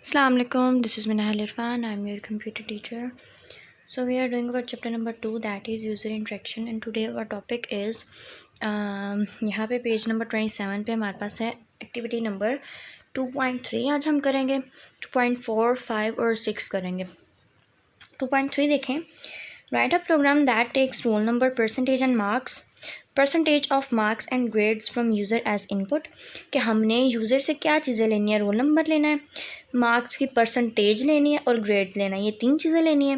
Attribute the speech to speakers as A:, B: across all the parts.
A: Assalamu alaikum, this is Minahal Irfan. I'm your computer teacher. So we are doing our chapter number 2, that is user interaction, and today our topic is यहाँ पे page number 27 पे हमारे पास है activity number 2.3. आज हम करेंगे 2.4, 5 और 6 करेंगे. 2.3 देखें. Write a program that takes roll number, percentage and marks, percentage of marks and grades from user as input. कि हमने यूज़र से क्या चीज़ें लेनी है, रोल नंबर लेना है, मार्क्स की परसेंटेज लेनी है और ग्रेड लेना है. ये 3 चीज़ें लेनी है.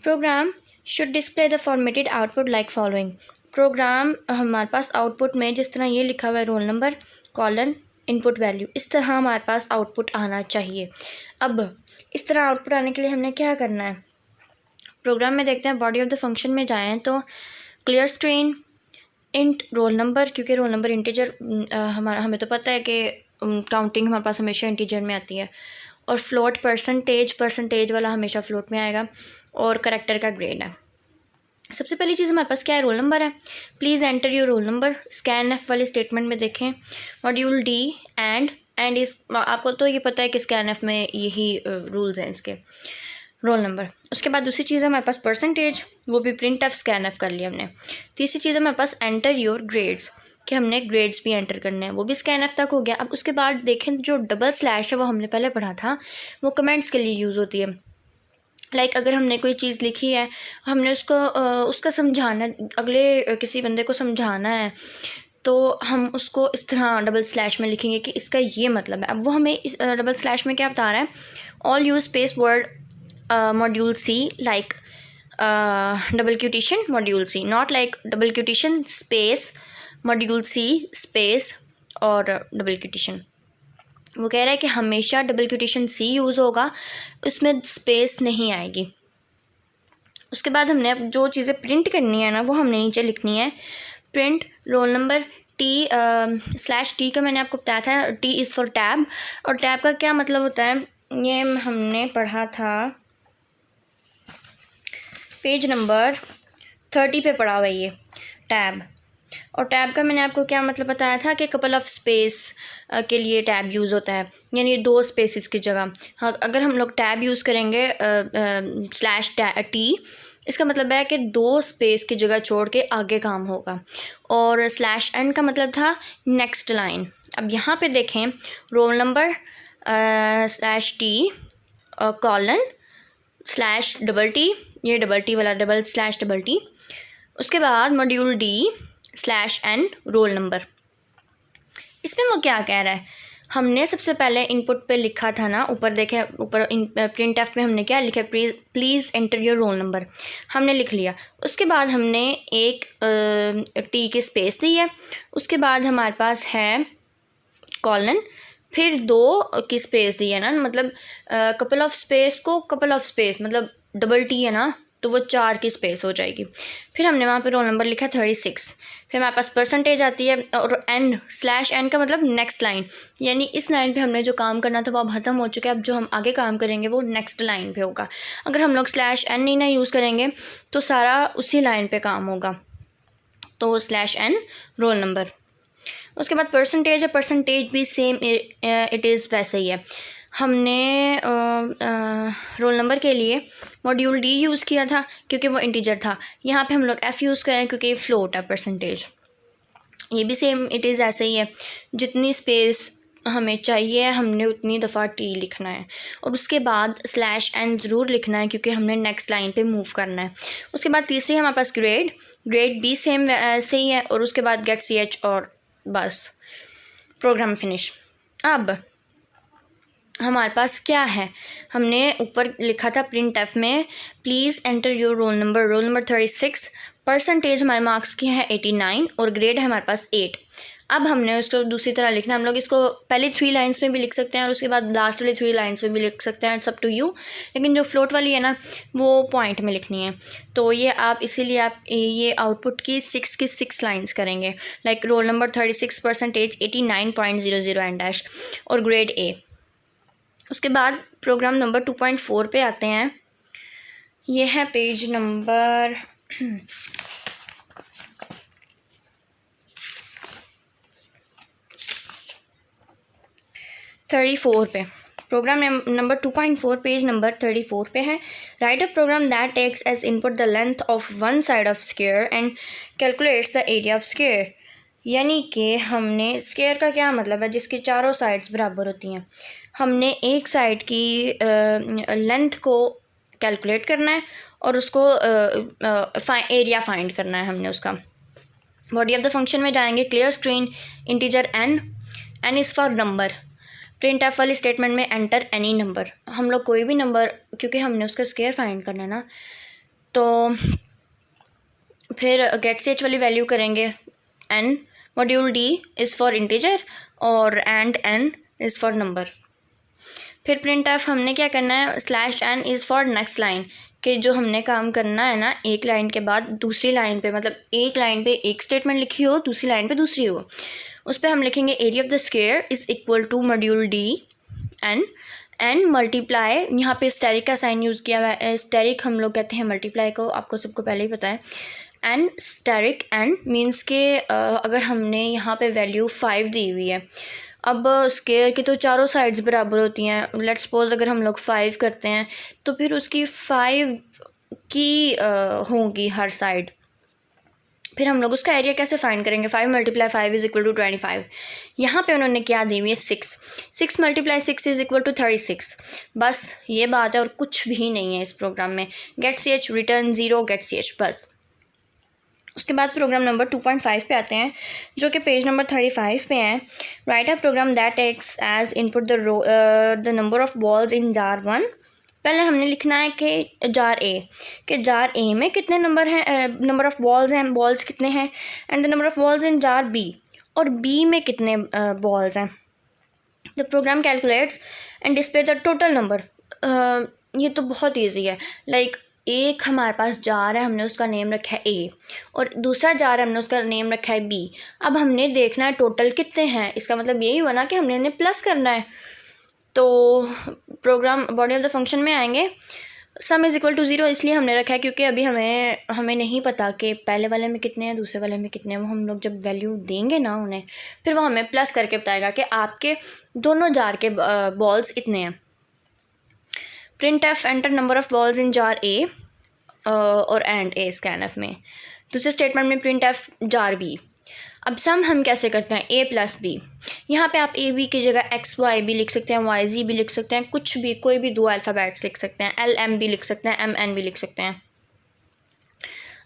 A: Program should display the formatted output like following. Program हमारे पास आउटपुट में जिस तरह ये लिखा हुआ है roll number colon input value, इस तरह हमारे पास आउटपुट आना चाहिए. अब इस तरह आउटपुट आने के लिए हमने क्या करना है, प्रोग्राम में देखते हैं. बॉडी ऑफ द फंक्शन में जाएँ तो clear screen int roll number, क्योंकि रोल नंबर इंटीजर हमें तो पता है कि काउंटिंग हमारे पास हमेशा इंटीजर में आती है. और फ्लोट परसेंटेज वाला हमेशा फ्लोट में आएगा. और करेक्टर का ग्रेड है. सबसे पहली चीज़ हमारे पास क्या है, रोल नंबर है. Please enter your roll number. Scan F वाले स्टेटमेंट में देखें मॉड्यूल डी एंड इस आपको तो ये पता है कि स्कैन एफ में यही रूल्स हैं इसके, रोल नंबर. उसके बाद दूसरी चीज़ है हमारे पास परसेंटेज, वो भी प्रिंट एफ स्कैन एफ कर लिया हमने. तीसरी चीज़ है हमारे पास एंटर योर ग्रेड्स, कि हमने ग्रेड्स भी एंटर करने हैं, वो भी स्कैन एफ तक हो गया. अब उसके बाद देखें जो डबल स्लैश है वो हमने पहले पढ़ा था, वो कमेंट्स के लिए यूज़ होती है. लाइक अगर हमने कोई चीज़ लिखी है, हमने उसका समझाना, अगले किसी बंदे को समझाना है, तो हम उसको इस तरह डबल स्लैश में लिखेंगे कि इसका ये मतलब है. अब वो हमें इस डबल स्लैश में क्या बता रहा है, all use space word module c like double quotation module c, not like double quotation space module c space और डबल क्यूटेशन. वो कह रहा है कि हमेशा डबल क्यूटेशन सी यूज़ होगा, उसमें स्पेस नहीं आएगी. उसके बाद हमने अब जो चीज़ें प्रिंट करनी है ना, वो हमने नीचे लिखनी है. Print roll number T slash T का मैंने आपको बताया था, टी इज़ फॉर टैब. और टैब का क्या मतलब होता है, ये हमने पढ़ा था पेज नंबर 30 पे पढ़ा हुआ है ये टैब. और टैब का मैंने आपको क्या मतलब बताया था कि कपल ऑफ स्पेस के लिए टैब यूज़ होता है, यानी 2 स्पेसिस की जगह. हाँ, अगर हम लोग टैब यूज़ करेंगे स्लैश टी, इसका मतलब है कि 2 स्पेस की जगह छोड़ के आगे काम होगा. और स्लैश एन का मतलब था नेक्स्ट लाइन. अब यहाँ पे देखें roll number slash T colon slash double T, ये डबल टी वाला डबल स्लैश डबल टी. उसके बाद module D slash N roll number. इसमें वो क्या कह रहा है, हमने सबसे पहले इनपुट पे लिखा था ना, ऊपर देखें, ऊपर प्रिंट एफ में हमने क्या लिखा, please enter your roll number, हमने लिख लिया. उसके बाद हमने एक टी की स्पेस दी है. उसके बाद हमारे पास है कॉलन, फिर 2 की स्पेस दी है ना, मतलब कपल ऑफ स्पेस को कपल ऑफ स्पेस मतलब डबल टी है ना, तो वो 4 की स्पेस हो जाएगी. फिर हमने वहाँ पे रोल नंबर लिखा 36. फिर हमारे पास परसेंटेज आती है और एन स्लैश एन का मतलब नेक्स्ट लाइन, यानी इस लाइन पे हमने जो काम करना था वो अब ख़त्म हो चुका है. अब जो हम आगे काम करेंगे वो नेक्स्ट लाइन पे होगा. अगर हम लोग स्लैश एन नहीं ना यूज़ करेंगे तो सारा उसी लाइन पे काम होगा. तो स्लैश एन रोल नंबर. उसके बाद परसेंटेज है, परसेंटेज भी सेम इट इज़ वैसे ही है. हमने रोल नंबर के लिए मॉड्यूल डी यूज़ किया था क्योंकि वो इंटीजर था. यहाँ पे हम लोग एफ़ यूज़ करें क्योंकि ये फ्लोट है परसेंटेज. ये भी सेम इट इज़ ऐसे ही है, जितनी स्पेस हमें चाहिए हमने उतनी दफ़ा टी लिखना है. और उसके बाद स्लैश एन ज़रूर लिखना है क्योंकि हमने नेक्स्ट लाइन पे मूव करना है. उसके बाद तीसरी हमारे पास ग्रेड भी सेम ऐसे ही है. और उसके बाद गेट सी एच और बस प्रोग्राम फिनिश. अब हमारे पास क्या है, हमने ऊपर लिखा था प्रिंट एफ में please enter your roll number 36, percentage हमारे मार्क्स की है 89 और ग्रेड है हमारे पास 8. अब हमने उसको दूसरी तरह लिखना, हम लोग इसको पहले 3 लाइन्स में भी लिख सकते हैं और उसके बाद लास्ट वाली 3 लाइन्स में भी लिख सकते हैं, इट्स अप टू यू. लेकिन जो फ्लोट वाली है ना वो पॉइंट में लिखनी है. तो ये आप इसीलिए आप ये आउटपुट की 6 की 6 लाइन्स करेंगे. Like roll number 36, percentage 89.00 and dash और ग्रेड ए. उसके बाद प्रोग्राम नंबर 2.4 पे आते हैं. ये है पेज नंबर 34 पे. प्रोग्राम नंबर 2.4 पेज नंबर 34 पे है। Write a program that takes as input the length of one side of square and calculates the area of square. यानी कि हमने स्क्वायर का क्या मतलब है, जिसकी चारों साइड्स बराबर होती हैं। हमने एक साइड की लेंथ को कैलकुलेट करना है और उसको एरिया फाइंड करना है हमने उसका। बॉडी ऑफ द फंक्शन में जाएंगे, clear screen, integer N is for number. Print F वाली स्टेटमेंट में एंटर एनी नंबर, हम लोग कोई भी नंबर, क्योंकि हमने उसका स्क्वायर फाइंड करना है ना, तो फिर गेट सी एच वाली वैल्यू करेंगे n. Module d is for integer और and n is for number. फिर प्रिंट एफ हमने क्या करना है, slash N is for next line, कि जो हमने काम करना है ना, एक लाइन के बाद दूसरी लाइन पे, मतलब एक लाइन पे एक स्टेटमेंट लिखी हो, दूसरी लाइन पे दूसरी हो, उस पर हम लिखेंगे area of the square is equal to module D N multiply. यहाँ पे स्टेरिक का साइन यूज़ किया हुआ है। स्टेरिक हम लोग कहते हैं मल्टीप्लाई को, आपको सबको पहले ही पता है। एन स्टेरिक एन मीन्स के अगर हमने यहाँ पे वैल्यू 5 दी हुई है, अब स्क्वायर की तो चारों साइड्स बराबर होती हैं। लेट्स सपोज अगर हम लोग 5 करते हैं तो फिर उसकी 5 की होंगी हर साइड। फिर हम लोग उसका एरिया कैसे फाइंड करेंगे, 5 × 5 इज़ इक्वल टू 25। यहाँ पे उन्होंने क्या दी हुई है, 6 × 6 इज़ इक्वल टू 36। बस ये बात है और कुछ भी नहीं है इस प्रोग्राम में। गेट सी एच रिटर्न 0 गेट सी एच बस। उसके बाद प्रोग्राम नंबर 2.5 पे आते हैं, जो कि पेज नंबर 35 पे हैं। Write a program that takes as input the number of balls in jar 1। पहले हमने लिखना है कि जार ए, कि जार ए में कितने नंबर हैं, नंबर ऑफ़ बॉल्स हैं, बॉल्स कितने हैं, and the number of balls in jar B, और बी में कितने बॉल्स हैं। The program calculates and display the total number. ये तो बहुत ईजी है। लाइक एक हमारे पास जार है, हमने उसका नेम रखा है ए, और दूसरा जार है, हमने उसका नेम रखा है बी। अब हमने देखना है टोटल कितने हैं, इसका मतलब यही हुआ ना कि हमने इन्हें प्लस करना है। तो program body of the function में आएंगे, सम इज़ इक्वल टू 0 इसलिए हमने रखा है क्योंकि अभी हमें नहीं पता कि पहले वाले में कितने हैं, दूसरे वाले में कितने हैं। वो हम लोग जब वैल्यू देंगे ना उन्हें, फिर वो हमें प्लस करके बताएगा कि आपके दोनों जार के बॉल्स इतने हैं। Print f enter number of balls in jar a और एंड ए स्कैन एफ में। दूसरे स्टेटमेंट में प्रिंट एफ जार बी। अब सम हम कैसे करते हैं, a प्लस बी। यहाँ पे आप ए बी की जगह एक्स वाई भी लिख सकते हैं, वाई जी भी लिख सकते हैं, कुछ भी, कोई भी 2 अल्फ़ाबेट्स लिख सकते हैं, एल एम भी लिख सकते हैं, एम एन भी लिख सकते हैं।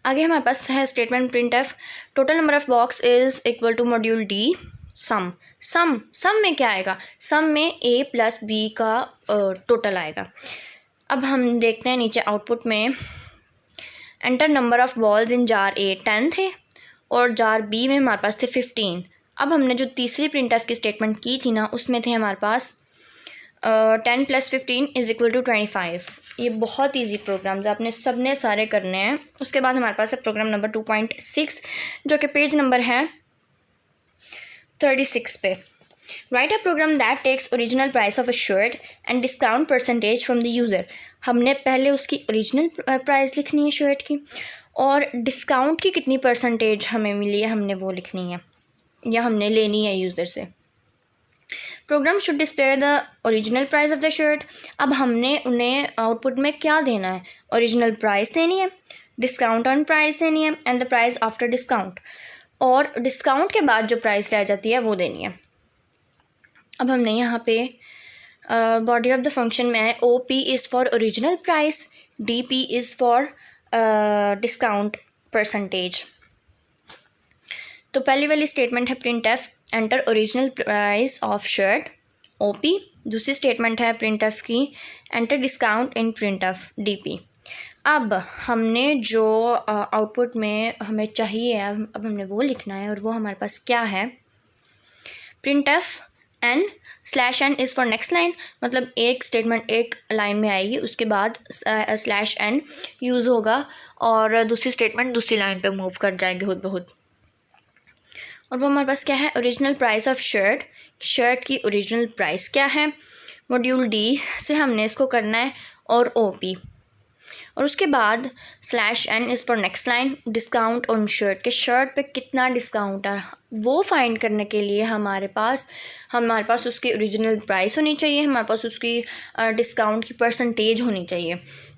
A: आगे हमारे पास है statement print f total number of box is equal to module d sum. Sum में क्या आएगा, सम में a प्लस बी का टोटल आएगा। अब हम देखते हैं नीचे आउटपुट में, enter number of balls in jar a 10 थे और जार बी में हमारे पास थे 15। अब हमने जो तीसरी प्रिंट एफ की स्टेटमेंट की थी ना, उसमें थे हमारे पास 10 + 15 इज़ इक्वल टू 25। ये बहुत इजी प्रोग्राम्स आपने सबने सारे करने हैं। उसके बाद हमारे पास है प्रोग्राम नंबर 2.6, जो कि पेज नंबर है 36 पे। Write a program that takes original price of a shirt and discount percentage from the user. हमने पहले उसकी ओरिजिनल प्राइस लिखनी है शर्ट की, और डिस्काउंट की कितनी परसेंटेज हमें मिली है हमने वो लिखनी है, या हमने लेनी है यूज़र से। Programme should display the original price of the shirt. अब हमने उन्हें आउटपुट में क्या देना है, ओरिजिनल प्राइस देनी है, डिस्काउंट ऑन प्राइस देनी है, and the price after discount, और डिस्काउंट के बाद जो प्राइस रह जाती है वो देनी है। अब हमने यहाँ पे बॉडी ऑफ द फंक्शन में है, O P is for original price, D P is for discount percentage. तो पहली वाली स्टेटमेंट है print f enter original price of shirt O P. दूसरी स्टेटमेंट है प्रिंट एफ की enter discount in print f D P. अब हमने जो आउटपुट में हमें चाहिए अब हमने वो लिखना है, और वो हमारे पास क्या है, print f N slash N is for next line. मतलब एक स्टेटमेंट एक लाइन में आएगी, उसके बाद स्लैश एन यूज़ होगा और दूसरी स्टेटमेंट दूसरी लाइन पे मूव कर जाएगी खुद ब खुद। और वो हमारे पास क्या है, original price of shirt, shirt की ओरिजिनल प्राइस क्या है, मॉड्यूल डी से हमने इसको करना है, और ओ पी। और उसके बाद /n is for next line, discount on shirt, के शर्ट पे कितना डिस्काउंट है वो फाइंड करने के लिए हमारे पास उसकी ओरिजिनल प्राइस होनी चाहिए, हमारे पास उसकी डिस्काउंट की परसेंटेज होनी चाहिए।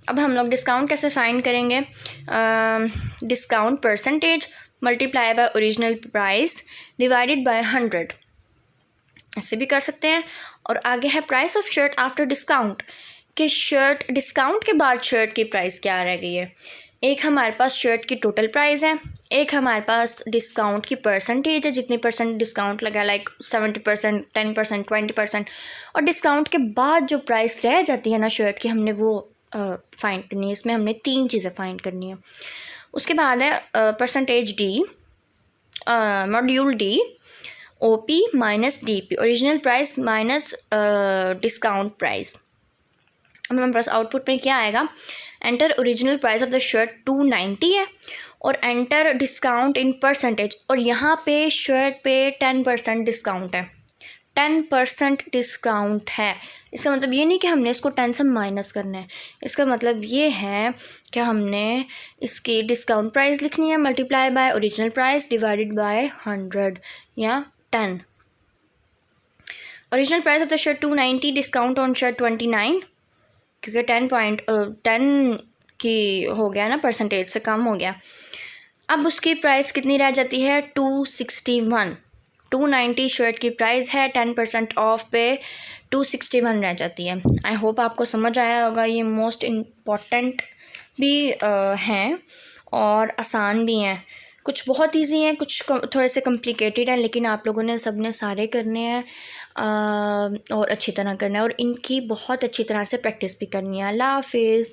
A: अब हम लोग डिस्काउंट कैसे फाइंड करेंगे? Discount percentage multiply by original price divided by 100, ऐसे भी कर सकते हैं। और आगे है price of shirt after discount, कि शर्ट डिस्काउंट के बाद शर्ट की प्राइस क्या रह गई है। एक हमारे पास शर्ट की टोटल प्राइस है, एक हमारे पास डिस्काउंट की परसेंटेज है, जितनी परसेंट डिस्काउंट लगा, लाइक 70%, 10%, 20%, और डिस्काउंट के बाद जो प्राइस रह जाती है ना शर्ट की, हमने वो फाइंड करनी है। इसमें हमने 3 चीज़ें फाइंड करनी है। उसके बाद है percentage D, module D, OP minus DP, original price minus discount price. अब हमारे पास आउटपुट में क्या आएगा? Enter original price of the shirt 290 है, और एंटर डिस्काउंट इन परसेंटेज, और यहाँ पे शर्ट पे 10% डिस्काउंट है, 10% डिस्काउंट है। इसका मतलब ये नहीं कि हमने इसको 10 से माइनस करना है, इसका मतलब ये है कि हमने इसकी डिस्काउंट प्राइस लिखनी है multiply by original price divided by 100 या 10। Original price of the shirt 290, discount on shirt 29, क्योंकि 10 की हो गया ना, परसेंटेज से कम हो गया। अब उसकी प्राइस कितनी रह जाती है? 261। 290 शर्ट की प्राइस है, 10% ऑफ पे 261 रह जाती है। आई होप आपको समझ आया होगा। ये मोस्ट इम्पॉर्टेंट भी हैं और आसान भी हैं, कुछ बहुत इजी हैं, कुछ थोड़े से कॉम्प्लिकेटेड हैं, लेकिन आप लोगों ने सबने सारे करने हैं और अच्छी तरह करना है, और इनकी बहुत अच्छी तरह से प्रैक्टिस भी करनी है। अल्लाह हाफिज़।